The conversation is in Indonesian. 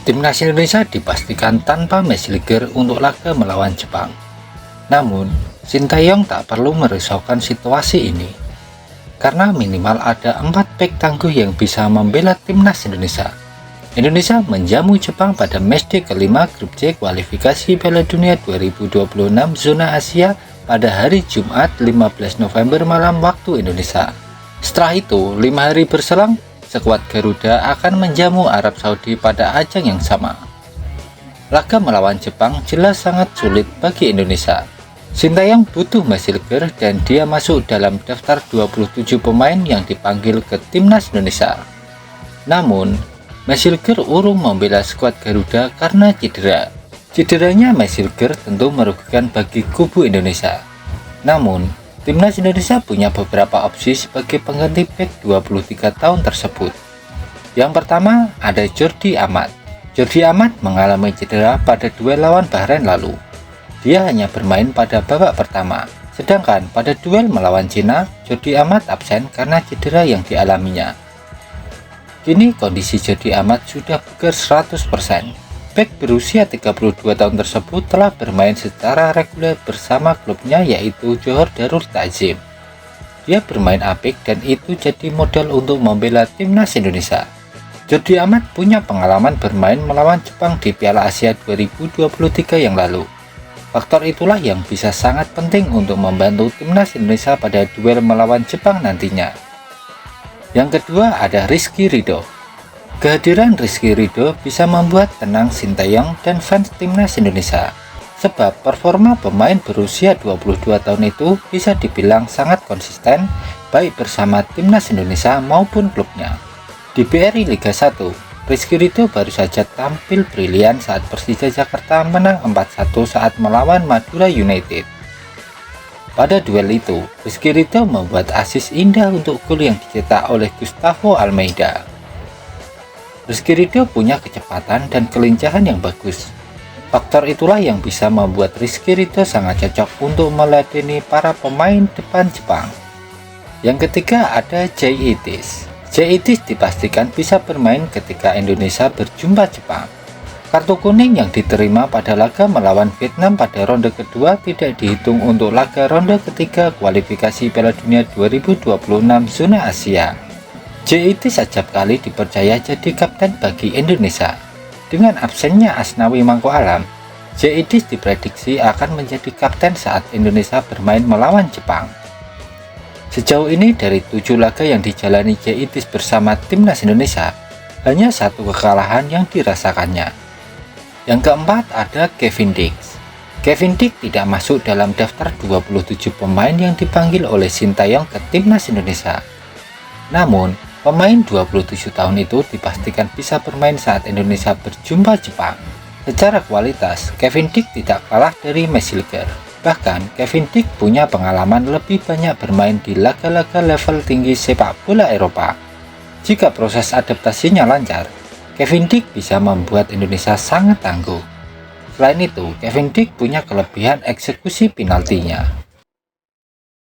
Timnas Indonesia dipastikan tanpa Mesliger untuk laga melawan Jepang. Namun, Sintayong tak perlu merisaukan situasi ini, karena minimal ada 4 bek tangguh yang bisa membela Timnas Indonesia. Indonesia menjamu Jepang pada matchday kelima grup C kualifikasi Piala Dunia 2026 zona Asia pada hari Jumat 15 November malam waktu Indonesia. Setelah itu, 5 hari berselang, skuad Garuda akan menjamu Arab Saudi pada ajang yang sama. Laga melawan Jepang jelas sangat sulit bagi Indonesia. Sintayong butuh Mesliger dan dia masuk dalam daftar 27 pemain yang dipanggil ke Timnas Indonesia. Namun, Mesliger urung membela skuad Garuda karena cedera. Cederanya Mesliger tentu merugikan bagi kubu Indonesia. Namun, Timnas Indonesia punya beberapa opsi sebagai pengganti bek 23 tahun tersebut. Yang pertama ada Jordi Amat. Jordi Amat mengalami cedera pada duel lawan Bahrain lalu. Dia hanya bermain pada babak pertama, sedangkan pada duel melawan Cina, Jordi Amat absen karena cedera yang dialaminya. Kini kondisi Jordi Amat sudah bugar 100%. Bek berusia 32 tahun tersebut telah bermain secara reguler bersama klubnya yaitu Johor Darul Ta'zim. Dia bermain apik dan itu jadi modal untuk membela Timnas Indonesia. Jordi Amat punya pengalaman bermain melawan Jepang di Piala Asia 2023 yang lalu. Faktor itulah yang bisa sangat penting untuk membantu Timnas Indonesia pada duel melawan Jepang nantinya. Yang kedua ada Rizky Ridho. Kehadiran Rizky Ridho bisa membuat tenang Sintayong dan fans Timnas Indonesia, sebab performa pemain berusia 22 tahun itu bisa dibilang sangat konsisten baik bersama Timnas Indonesia maupun klubnya. Di BRI Liga 1, Rizky Ridho baru saja tampil brilian saat Persija Jakarta menang 4-1 saat melawan Madura United. Pada duel itu, Rizky Ridho membuat assist indah untuk gol yang dicetak oleh Gustavo Almeida. Rizky Ridho punya kecepatan dan kelincahan yang bagus. Faktor itulah yang bisa membuat Rizky Ridho sangat cocok untuk meladeni para pemain depan Jepang. Yang ketiga ada Jay Itis. Jay Itis dipastikan bisa bermain ketika Indonesia berjumpa Jepang. Kartu kuning yang diterima pada laga melawan Vietnam pada ronde kedua tidak dihitung untuk laga ronde ketiga kualifikasi Piala Dunia 2026 zona Asia. Jay Itis acap kali dipercaya jadi kapten bagi Indonesia. Dengan absennya Asnawi Mangko Alam, Jay Itis diprediksi akan menjadi kapten saat Indonesia bermain melawan Jepang. Sejauh ini dari 7 laga yang dijalani Jay Itis bersama Timnas Indonesia, hanya 1 kekalahan yang dirasakannya. Yang keempat ada Kevin Dix. Kevin Dix tidak masuk dalam daftar 27 pemain yang dipanggil oleh Sintayong ke Timnas Indonesia. Namun, pemain 27 tahun itu dipastikan bisa bermain saat Indonesia berjumpa Jepang. Secara kualitas, Kevin Dix tidak kalah dari Mesliger. Bahkan, Kevin Dix punya pengalaman lebih banyak bermain di laga-laga level tinggi sepak bola Eropa. Jika proses adaptasinya lancar, Kevin Dix bisa membuat Indonesia sangat tangguh. Selain itu, Kevin Dix punya kelebihan eksekusi penaltinya.